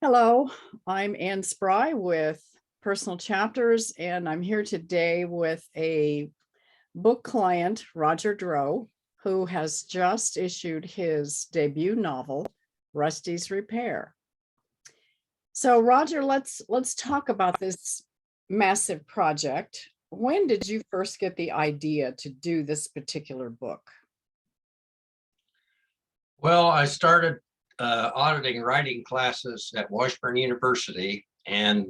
Hello, I'm Ann Spry with Personal Chapters, and I'm here today with a book client, Roger Droz, who has just issued his debut novel, Rusty's Repair. So, Roger, let's talk about this massive project. When did you first get the idea to do this particular book? Well, I started auditing writing classes at Washburn University, and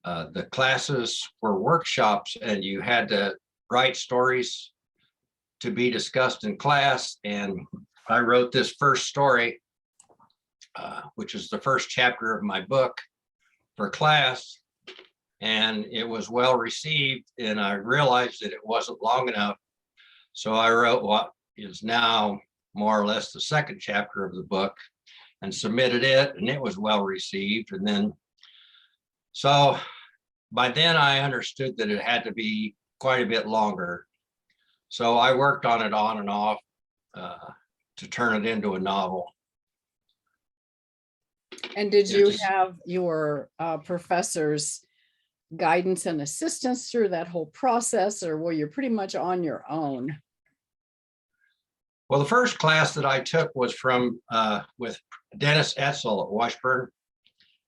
the classes were workshops, and you had to write stories to be discussed in class. And I wrote this first story, which is the first chapter of my book, for class, and it was well received, and I realized that it wasn't long enough. So I wrote what is now more or less the second chapter of the book and submitted it, and it was well received. And then, so by then I understood that it had to be quite a bit longer. So I worked on it on and off to turn it into a novel. And did you have your professor's guidance and assistance through that whole process, or were you pretty much on your own? Well, the first class that I took was from with Dennis Etzel at Washburn,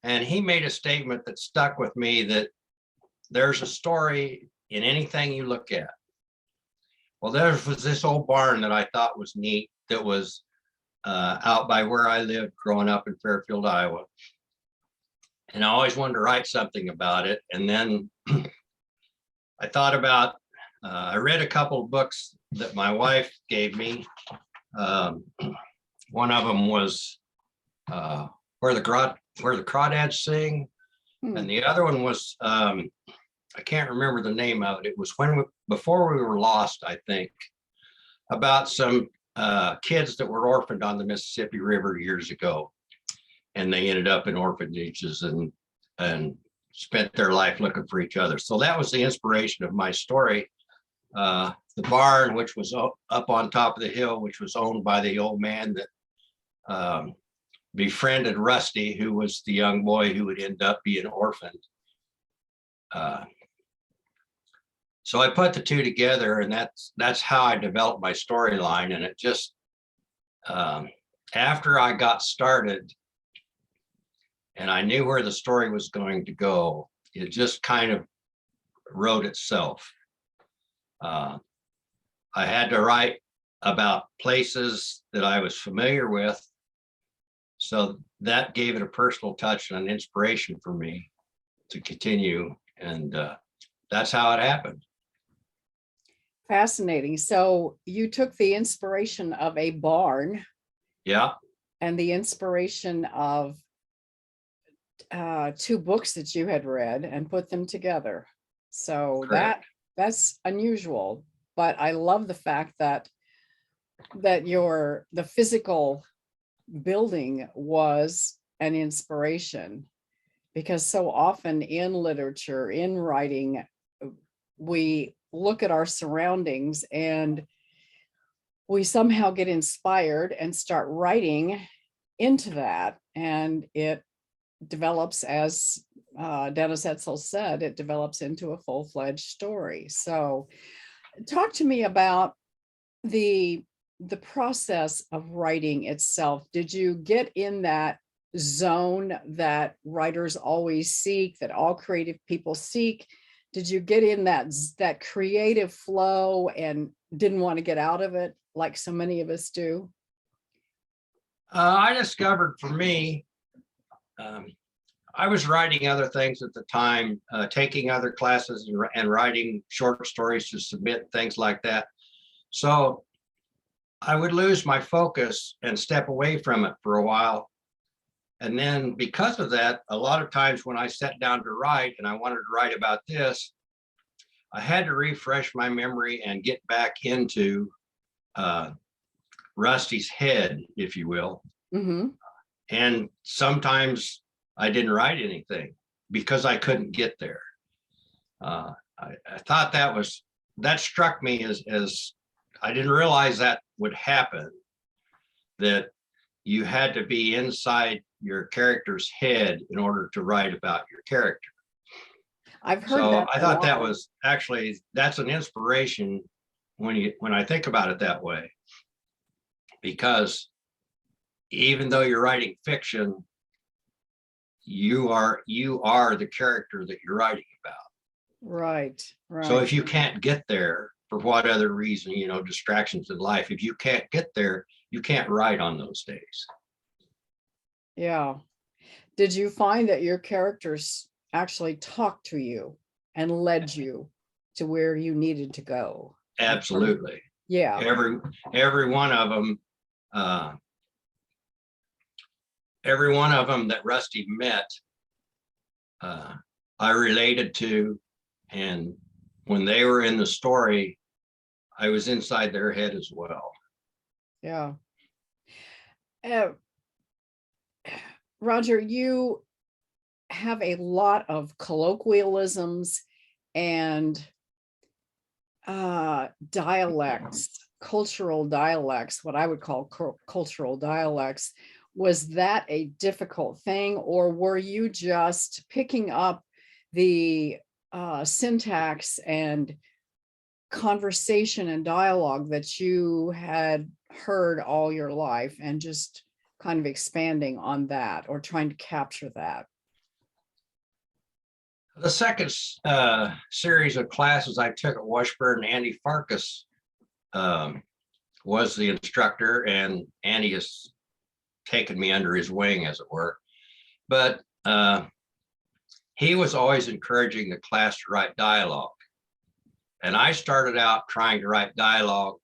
and he made a statement that stuck with me, that there's a story in anything you look at. Well, there was this old barn that I thought was neat, that was out by where I lived growing up in Fairfield, Iowa. And I always wanted to write something about it. And then I thought about, I read a couple of books that my wife gave me. One of them was Where the Crawdads Sing. And the other one was, I can't remember the name of it. It was Before We Were Lost, I think, about some kids that were orphaned on the Mississippi River years ago. And they ended up in orphanages and spent their life looking for each other. So that was the inspiration of my story. The barn, which was up on top of the hill, which was owned by the old man that befriended Rusty, who was the young boy who would end up being orphaned. So I put the two together, and that's how I developed my storyline. And it just, after I got started and I knew where the story was going to go, it just kind of wrote itself. I had to write about places that I was familiar with, so that gave it a personal touch and an inspiration for me to continue, and that's how it happened. Fascinating. So you took the inspiration of a barn, yeah, and the inspiration of two books that you had read and put them together. So correct. That's unusual, but I love the fact that the physical building was an inspiration, because so often in literature, in writing, we look at our surroundings and we somehow get inspired and start writing into that, and it develops, as Dennis Etzel said, it develops into a full-fledged story. So talk to me about the process of writing itself. Did you get in that zone that writers always seek, that all creative people seek? Did you get in that creative flow and didn't want to get out of it like so many of us do? I discovered, for me, I was writing other things at the time, taking other classes and writing short stories to submit, things like that. So I would lose my focus and step away from it for a while. And then because of that, a lot of times when I sat down to write and I wanted to write about this, I had to refresh my memory and get back into Rusty's head, if you will. Mm-hmm. And sometimes I didn't write anything because I couldn't get there. I thought that struck me as I didn't realize that would happen, that you had to be inside your character's head in order to write about your character. I've heard So that I a thought that lot. was actually, that's an inspiration when I think about it that way, because even though you're writing fiction, you are the character that you're writing about. Right, So right. if you can't get there for what other reason, distractions in life, if you can't get there, you can't write on those days. Yeah. Did you find that your characters actually talked to you and led you to where you needed to go? Absolutely. Yeah. Every one of them, that Rusty met, I related to, and when they were in the story, I was inside their head as well. Yeah. Uh, Roger, you have a lot of colloquialisms and dialects, cultural dialects, what I would call cultural dialects. Was that a difficult thing, or were you just picking up the syntax and conversation and dialogue that you had heard all your life and just kind of expanding on that or trying to capture that? The second series of classes I took at Washburn, Andy Farkas was the instructor, and Andy has taken me under his wing, as it were. But he was always encouraging the class to write dialogue. And I started out trying to write dialogue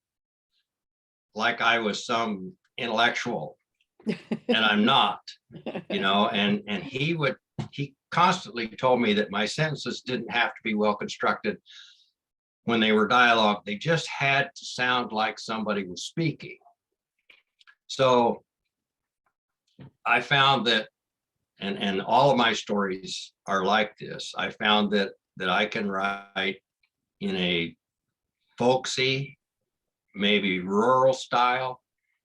like I was some intellectual, and I'm not, and he constantly told me that my sentences didn't have to be well constructed when they were dialogue. They just had to sound like somebody was speaking. So I found that, and all of my stories are like this, I found that I can write in a folksy, maybe rural style.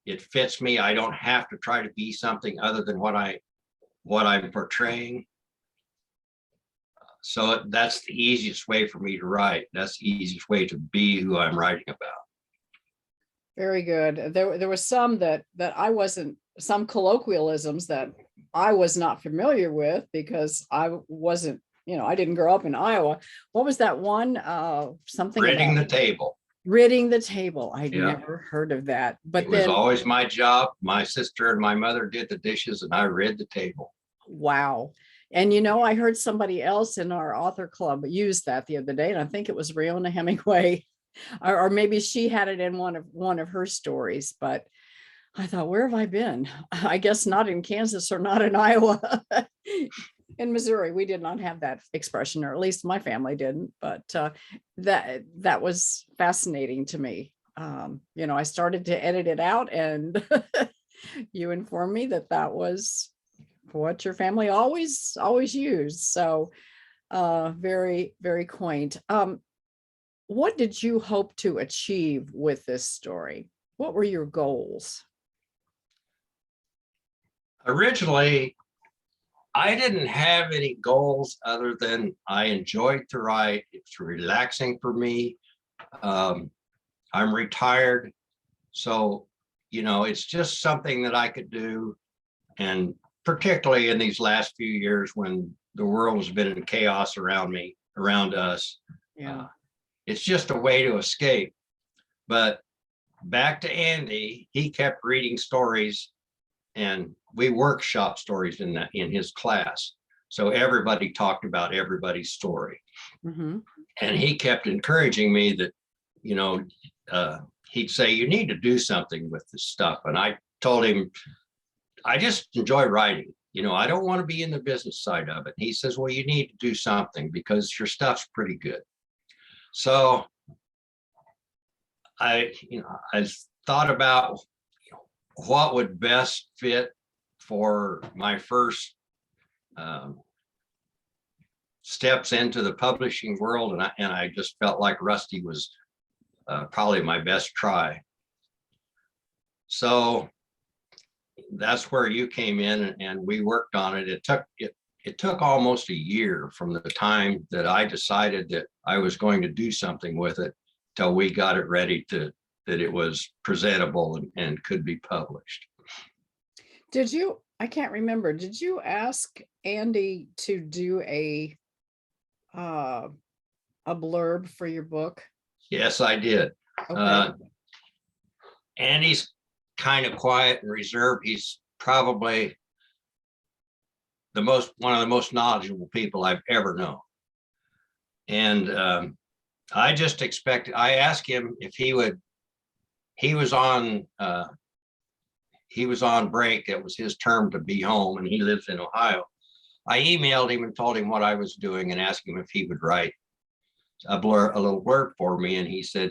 It fits me. I don't have to try to be something other than what I'm portraying. So that's the easiest way for me to write. That's the easiest way to be who I'm writing about. Very good. There was some that I wasn't, some colloquialisms that I was not familiar with because I wasn't, I didn't grow up in Iowa. What was that one? Something Ridding about the table. ridding the table. I'd Yeah. never heard of that. But It was then, always my job. My sister and my mother did the dishes, and I rid the table. wow. And I heard somebody else in our author club use that the other day, and I think it was Riona Hemingway, or maybe she had it in one of her stories. But I thought, where have I been? I guess not in Kansas or not in Iowa. In Missouri, we did not have that expression, or at least my family didn't. But that was fascinating to me. I started to edit it out, and you informed me that was what your family always used. So very, very quaint. What did you hope to achieve with this story? What were your goals? Originally, I didn't have any goals other than I enjoyed to write. It's relaxing for me. I'm retired, so it's just something that I could do. And particularly in these last few years when the world has been in chaos around us, Yeah. it's just a way to escape. But back to Andy, he kept reading stories, and we workshop stories in his class. So everybody talked about everybody's story. Mm-hmm. And he kept encouraging me that, he'd say, you need to do something with this stuff. And I told him, I just enjoy writing. I don't want to be in the business side of it. And he says, well, you need to do something because your stuff's pretty good. So I thought about what would best fit for my first steps into the publishing world, and I just felt like Rusty was probably my best try. So that's where you came in and we worked on it. It took almost a year from the time that I decided that I was going to do something with it till we got it ready that it was presentable and could be published. Did you, I can't remember, did you ask Andy to do a blurb for your book? Yes, I did. Okay. And he's kind of quiet and reserved. He's probably one of the most knowledgeable people I've ever known. And I asked him if he was on break. It was his term to be home, and he lives in Ohio. I emailed him and told him what I was doing and asked him if he would write a little blurb for me. And he said,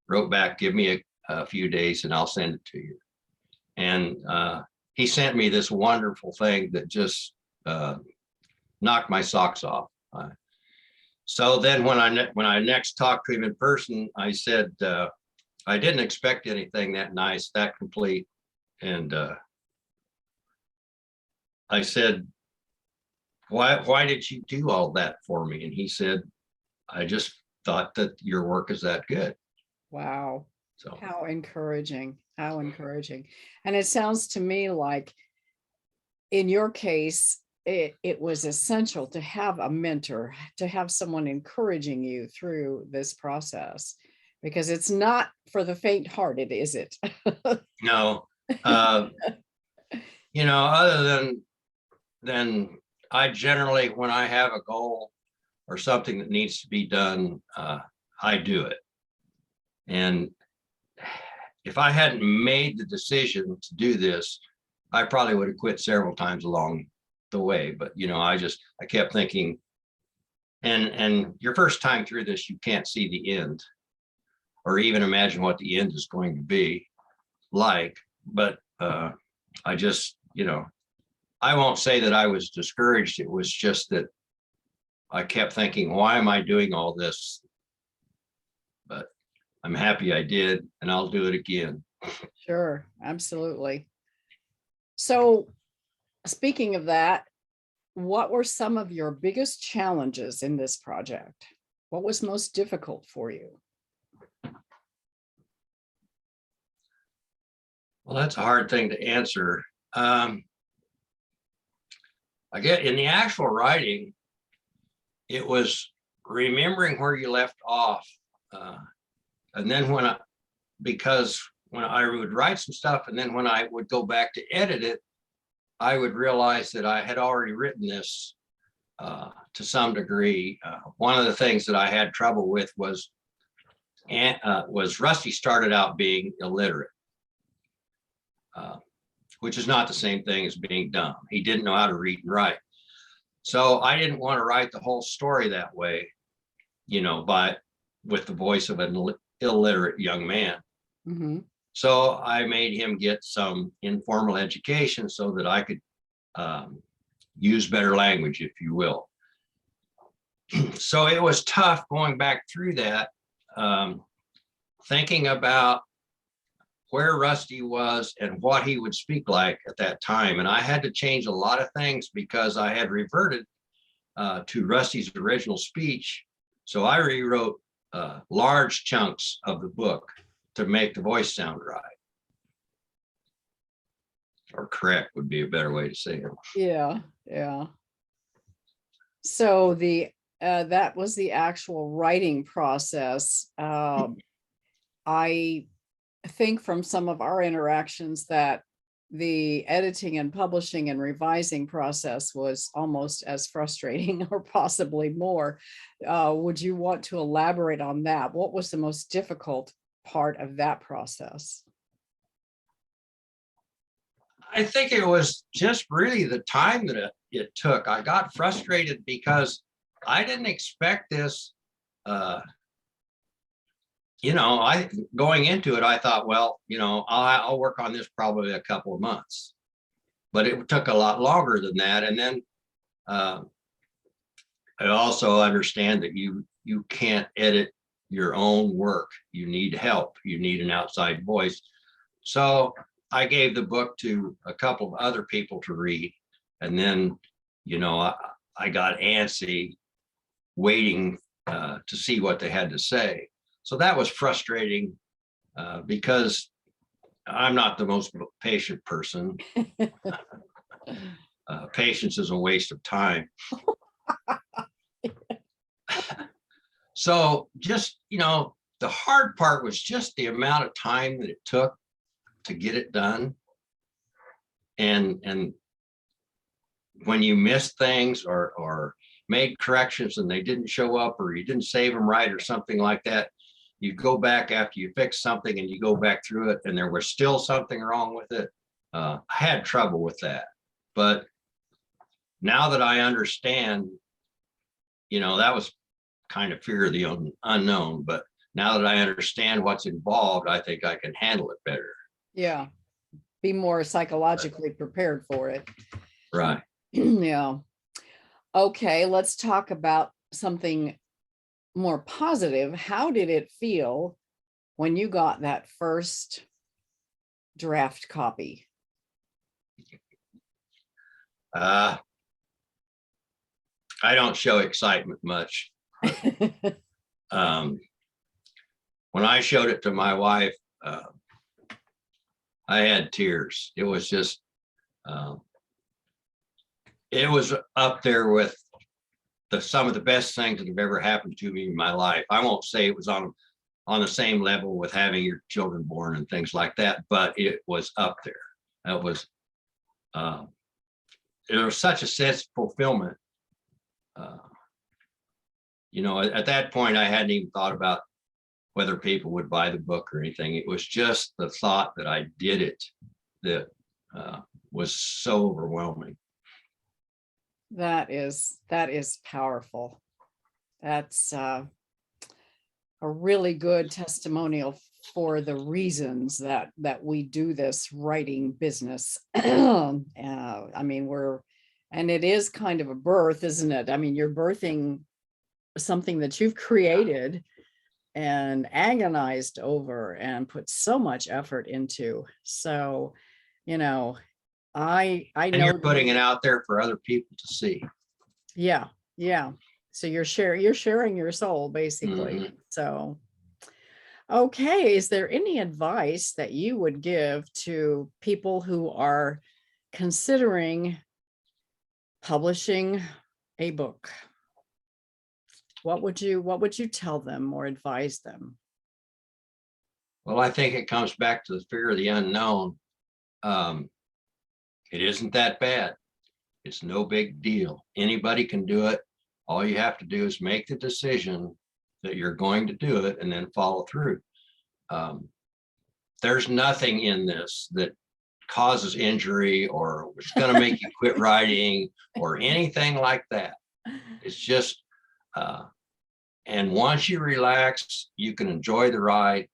wrote back, give me a few days and I'll send it to you. And he sent me this wonderful thing that just knocked my socks off. So then when I next talked to him in person, I said, I didn't expect anything that nice, that complete. And I said, why did you do all that for me? And he said, I just thought that your work is that good. Wow. So How encouraging, how encouraging. And it sounds to me like in your case, it was essential to have a mentor, to have someone encouraging you through this process, because it's not for the faint-hearted, is it? no, other than I generally, when I have a goal or something that needs to be done, I do it. And if I hadn't made the decision to do this, I probably would have quit several times along the way. But I kept thinking, and your first time through this, you can't see the end or even imagine what the end is going to be like. But I just, I won't say that I was discouraged. It was just that I kept thinking, why am I doing all this? But I'm happy I did, and I'll do it again. Sure, absolutely. So speaking of that, what were some of your biggest challenges in this project? What was most difficult for you? Well, that's a hard thing to answer. I get in the actual writing, it was remembering where you left off. And then because when I would write some stuff and then when I would go back to edit it, I would realize that I had already written this to some degree. One of the things that I had trouble with was Rusty started out being illiterate, which is not the same thing as being dumb. He didn't know how to read and write. So I didn't want to write the whole story that way, with the voice of an illiterate young man. Mm-hmm. So I made him get some informal education so that I could use better language, if you will. So it was tough going back through that, thinking about where Rusty was and what he would speak like at that time. And I had to change a lot of things because I had reverted to Rusty's original speech. So I rewrote large chunks of the book to make the voice sound right. Or correct would be a better way to say it. Yeah, yeah. So that was the actual writing process. I think from some of our interactions that the editing and publishing and revising process was almost as frustrating or possibly more. Would you want to elaborate on that? What was the most difficult part of that process? I think it was just really the time that it took. I got frustrated because I didn't expect this. Going into it, I thought, well, I'll work on this probably a couple of months, but it took a lot longer than that. And then I also understand that you can't edit your own work. You need help. You need an outside voice. So I gave the book to a couple of other people to read. And then, I got antsy waiting to see what they had to say. So that was frustrating because I'm not the most patient person. Patience is a waste of time. So just, the hard part was just the amount of time that it took to get it done. And when you missed things or made corrections and they didn't show up, or you didn't save them right or something like that, you go back after you fix something and you go back through it and there was still something wrong with it. I had trouble with that. But now that I understand, that was kind of fear of the unknown. But now that I understand what's involved, I think I can handle it better. Yeah. Be more psychologically prepared for it. Right. Yeah. Okay, let's talk about something more positive. How did it feel when you got that first draft copy? I don't show excitement much. When I showed it to my wife, I had tears. It was just, it was up there with some of the best things that have ever happened to me in my life. I won't say it was on the same level with having your children born and things like that, but it was up there. It was such a sense of fulfillment. At that point, I hadn't even thought about whether people would buy the book or anything. It was just the thought that I did it that was so overwhelming. That is powerful. That's a really good testimonial for the reasons that we do this writing business. I mean, and it is kind of a birth, isn't it? I mean, you're birthing something that you've created and agonized over and put so much effort into. So, I know you're putting it out there for other people to see. Yeah. So you're sharing your soul, basically. Mm-hmm. So, okay. Is there any advice that you would give to people who are considering publishing a book? What would you tell them or advise them? Well, I think it comes back to the fear of the unknown. It isn't that bad. It's no big deal. Anybody can do it. All you have to do is make the decision that you're going to do it and then follow through. There's nothing in this that causes injury or it's going to make you quit writing or anything like that. It's just, and once you relax, you can enjoy the ride.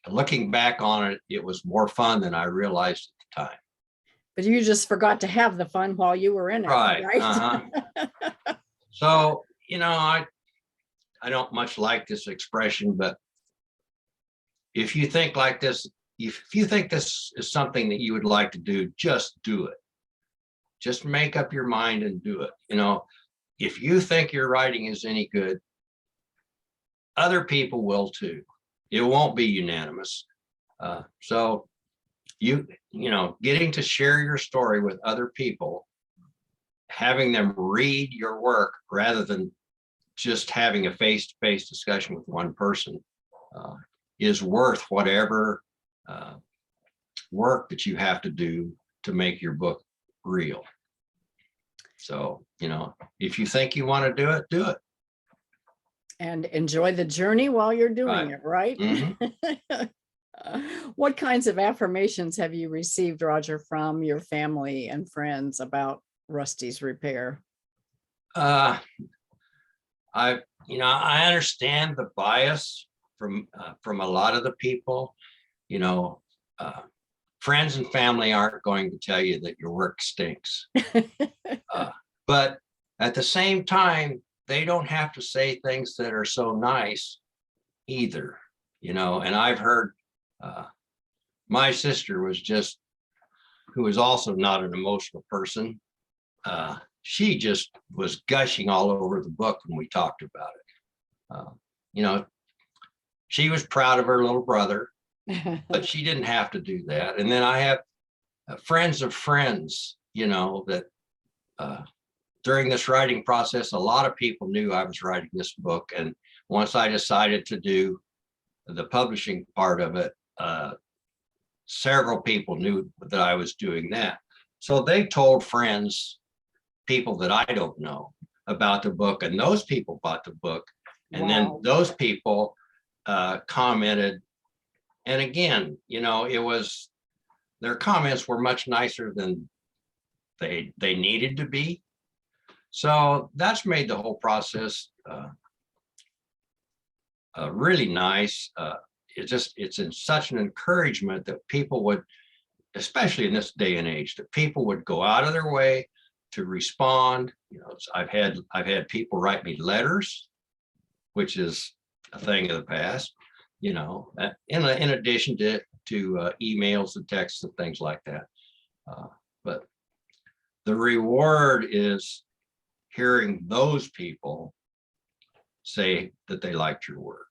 Looking back on it, it was more fun than I realized at the time. But you just forgot to have the fun while you were in it, right? Uh-huh. So, I don't much like this expression, but if you think like this, if you think this is something that you would like to do, just do it. Just make up your mind and do it. If you think your writing is any good, other people will too. It won't be unanimous. So getting to share your story with other people, having them read your work rather than just having a face-to-face discussion with one person is worth whatever work that you have to do to make your book real. So, if you think you want to do it, do it. And enjoy the journey while you're doing it, right? Mm-hmm. What kinds of affirmations have you received, Roger, from your family and friends about Rusty's Repair? I understand the bias from a lot of the people. Friends and family aren't going to tell you that your work stinks. But at the same time, they don't have to say things that are so nice either, and I've heard my sister was just, who was also not an emotional person. She just was gushing all over the book when we talked about it. You know, she was proud of her little brother, but she didn't have to do that. And then I have friends of friends, you know, that during this writing process, a lot of people knew I was writing this book. And once I decided to do the publishing part of it, several people knew that I was doing that. So they told friends, people that I don't know, about the book, and those people bought the book. And then Wow. those people commented. And again, you know, it was, their comments were much nicer than they needed to be. So that's made the whole process really nice. It's in such an encouragement that people would, especially in this day and age, that people would go out of their way to respond. You know, I've had people write me letters, which is a thing of the past, you know, in addition to emails and texts and things like that. But the reward is hearing those people say that they liked your work.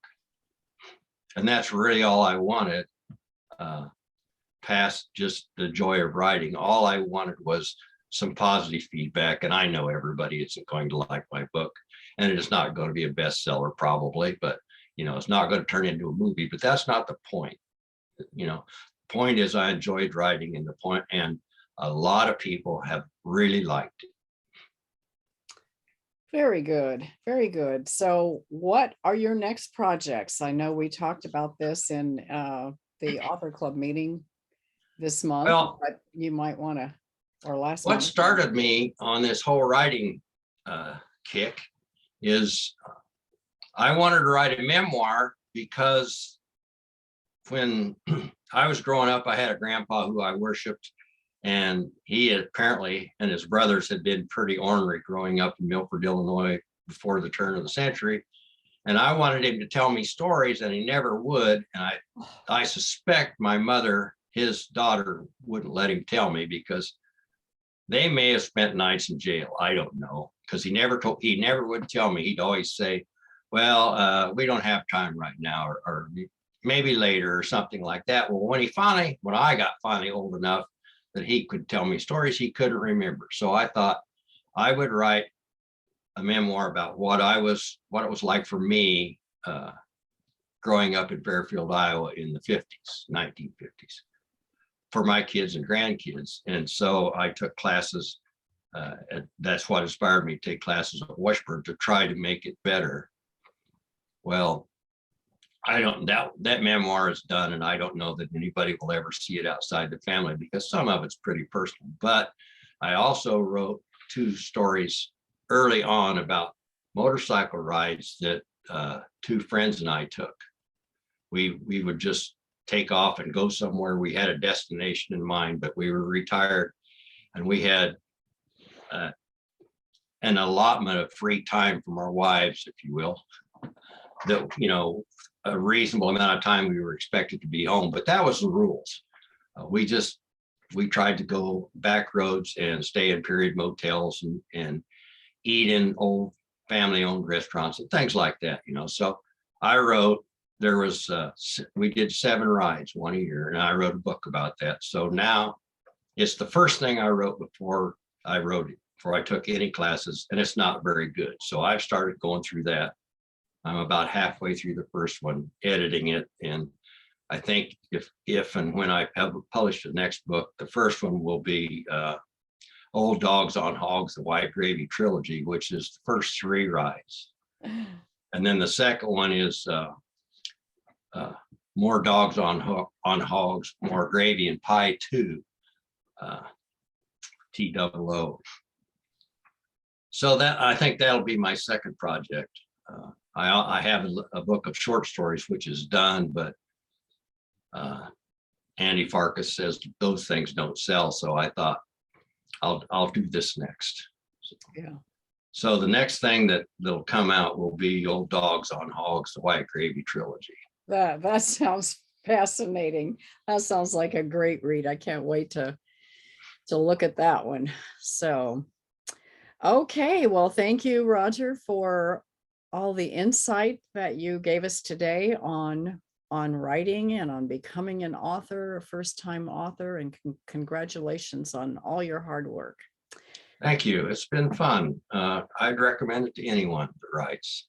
And that's really all I wanted, past just the joy of writing. All I wanted was some positive feedback. And I know everybody isn't going to like my book, and it is not going to be a bestseller probably, but you know, it's not going to turn into a movie, but that's not the point. You know, the point is I enjoyed writing, and a lot of people have really liked it. Very good. Very good. So what are your next projects? I know we talked about this in the author club meeting this month, Well, but you might want to, or last what month. started me on this whole writing kick is I wanted to write a memoir, because when I was growing up, I had a grandpa who I worshiped, and he had apparently, and his brothers had been pretty ornery growing up in Milford, Illinois before the turn of the century. And I wanted him to tell me stories, and he never would. And I suspect my mother, his daughter, wouldn't let him tell me, because they may have spent nights in jail. I don't know, because he never would tell me. He'd always say, well, we don't have time right now, or maybe later, or something like that. Well, when I got finally old enough that he could tell me stories, he couldn't remember. So I thought I would write a memoir about what it was like for me growing up in Fairfield, Iowa in the 1950s, for my kids and grandkids. And so I took classes. That's what inspired me to take classes at Washburn to try to make it better. Well, I don't doubt that memoir is done, and I don't know that anybody will ever see it outside the family, because some of it's pretty personal. But I also wrote 2 stories early on about motorcycle rides that 2 friends and I took. We would just take off and go somewhere. We had a destination in mind, but we were retired, and we had an allotment of free time from our wives, if you will, that, you know, a reasonable amount of time we were expected to be home, but that was the rules. We tried to go back roads and stay in period motels and eat in old family-owned restaurants and things like that, you know. So I wrote, we did 7 rides, 1 a year, and I wrote a book about that. So now it's the first thing I wrote before I took any classes, and it's not very good. So I've started going through that. I'm about halfway through the first one, editing it. And I think if and when I publish the next book, the first one will be Old Dogs on Hogs, the White Gravy Trilogy, which is the first 3 rides. And then the second one is More Dogs on Hogs, More Gravy and Pie 2, TOO. So that, I think that'll be my second project. I have a book of short stories, which is done, but Andy Farkas says those things don't sell. So I thought I'll do this next. Yeah. So the next thing that'll come out will be Old Dogs on Hogs, the White Gravy Trilogy. That sounds fascinating. That sounds like a great read. I can't wait to look at that one. So, okay, well, thank you, Roger, for all the insight that you gave us today on writing and on becoming an author, a first-time author, and congratulations on all your hard work. Thank you. It's been fun. I'd recommend it to anyone that writes.